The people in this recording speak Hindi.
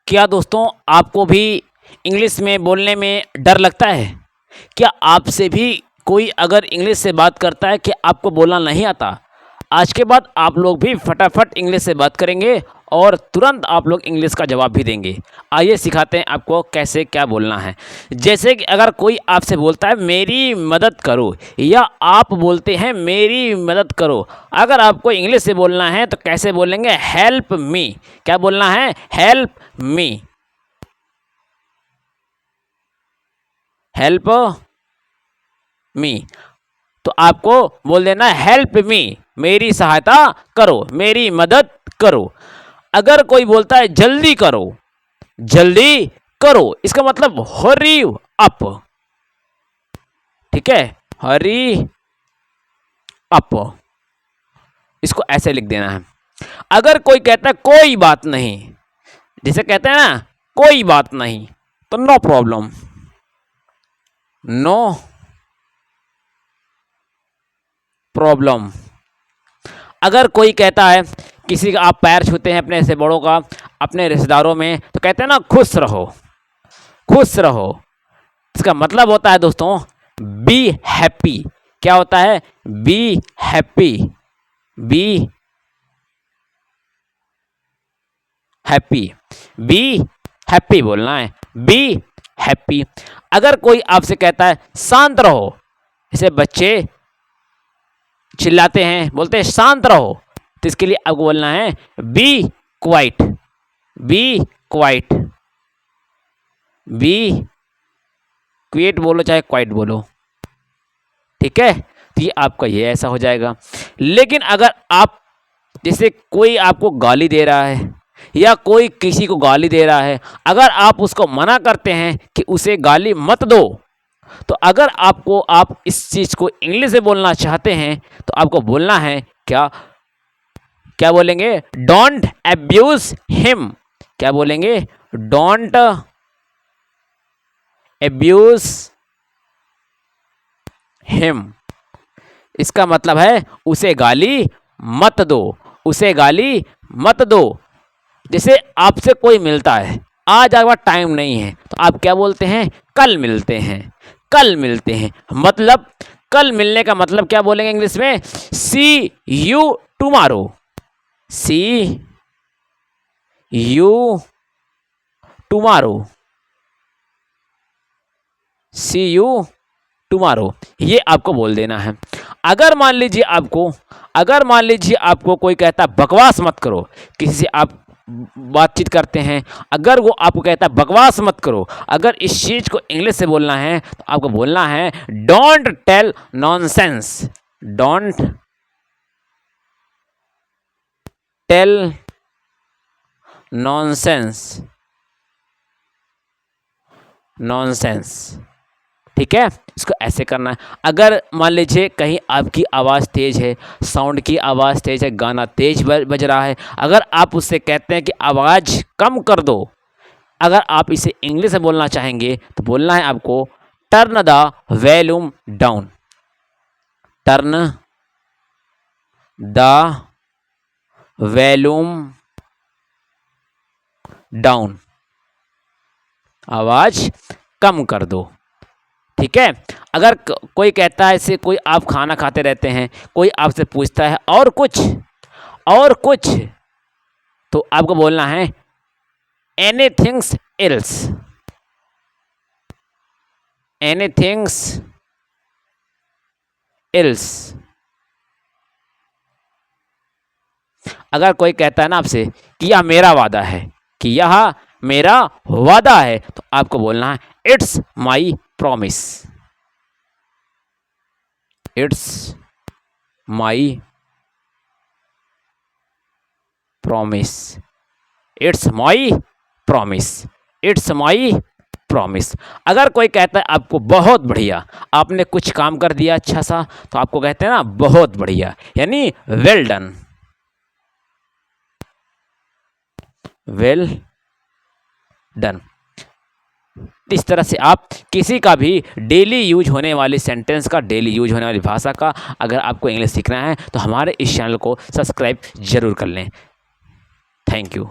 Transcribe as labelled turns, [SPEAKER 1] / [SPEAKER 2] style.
[SPEAKER 1] क्या दोस्तों आपको भी इंग्लिश में बोलने में डर लगता है? क्या आपसे भी कोई अगर इंग्लिश से बात करता है कि आपको बोलना नहीं आता? आज के बाद आप लोग भी फटाफट इंग्लिश से बात करेंगे और तुरंत आप लोग इंग्लिश का जवाब भी देंगे। आइए सिखाते हैं आपको कैसे क्या बोलना है। जैसे कि अगर कोई आपसे बोलता है मेरी मदद करो, या आप बोलते हैं मेरी मदद करो, अगर आपको इंग्लिश से बोलना है तो कैसे बोलेंगे? Help me. क्या बोलना है? Help me. Help me. तो आपको बोल देना हेल्प मी, मेरी सहायता करो, मेरी मदद करो। अगर कोई बोलता है जल्दी करो, जल्दी करो, इसका मतलब हरी अप। ठीक है, हरी अप, इसको ऐसे लिख देना है। अगर कोई कहता है कोई बात नहीं, जैसे कहते हैं ना कोई बात नहीं, तो नो प्रॉब्लम, नो प्रॉब्लम। अगर कोई कहता है, किसी का आप पैर छूते हैं अपने से बड़ों का, अपने रिश्तेदारों में, तो कहते हैं ना खुश रहो, खुश रहो। इसका मतलब होता है दोस्तों बी हैप्पी। क्या होता है? Be happy, be happy, be happy बोलना है, बी हैप्पी। अगर कोई आपसे कहता है शांत रहो, जैसे बच्चे चिल्लाते हैं, बोलते हैं शांत रहो, तो इसके लिए आपको बोलना है be quiet, be quiet, be quit बोलो चाहे क्वाइट बोलो। ठीक है, तो ये आपका ये ऐसा हो जाएगा। लेकिन अगर आप, जैसे कोई आपको गाली दे रहा है या कोई किसी को गाली दे रहा है, अगर आप उसको मना करते हैं कि उसे गाली मत दो, तो अगर आपको आप इस चीज़ को इंग्लिश में बोलना चाहते हैं तो आपको बोलना है क्या? क्या बोलेंगे? Don't abuse him. क्या बोलेंगे? Don't abuse him. इसका मतलब है उसे गाली मत दो, उसे गाली मत दो। जैसे आपसे कोई मिलता है, आज आपका टाइम नहीं है, तो आप क्या बोलते हैं? कल मिलते हैं, कल मिलते हैं। मतलब कल मिलने का मतलब क्या बोलेंगे इंग्लिश में? See you tomorrow, see you tomorrow, see you tomorrow, ये आपको बोल देना है। अगर मान लीजिए आपको कोई कहता है बकवास मत करो, किसी से आप बातचीत करते हैं, अगर वो आपको कहता है बकवास मत करो, अगर इस चीज़ को इंग्लिश से बोलना है तो आपको बोलना है don't tell nonsense, don't tell nonsense, nonsense. ठीक है, इसको ऐसे करना है। अगर मान लीजिए कहीं आपकी आवाज़ तेज़ है, साउंड की आवाज़ तेज़ है, गाना तेज बज रहा है, अगर आप उससे कहते हैं कि आवाज़ कम कर दो, अगर आप इसे इंग्लिश में बोलना चाहेंगे तो बोलना है आपको turn the volume down, turn the volume down, आवाज़ कम कर दो। ठीक है, अगर कोई कहता है, ऐसे कोई आप खाना खाते रहते हैं, कोई आपसे पूछता है और कुछ, और कुछ, तो आपको बोलना है एनीथिंग्स एल्स, एनीथिंग्स एल्स। अगर कोई कहता है ना आपसे कि यह मेरा वादा है, कि यह मेरा वादा है, तो आपको बोलना है it's my promise, it's my promise, it's my promise, it's my promise. अगर कोई कहता है आपको बहुत बढ़िया, आपने कुछ काम कर दिया अच्छा सा, तो आपको कहते हैं ना बहुत बढ़िया, यानी वेल डन, वेल डन। इस तरह से आप किसी का भी डेली यूज होने वाली सेंटेंस का, डेली यूज होने वाली भाषा का अगर आपको इंग्लिश सीखना है तो हमारे इस चैनल को सब्सक्राइब जरूर कर लें। Thank you.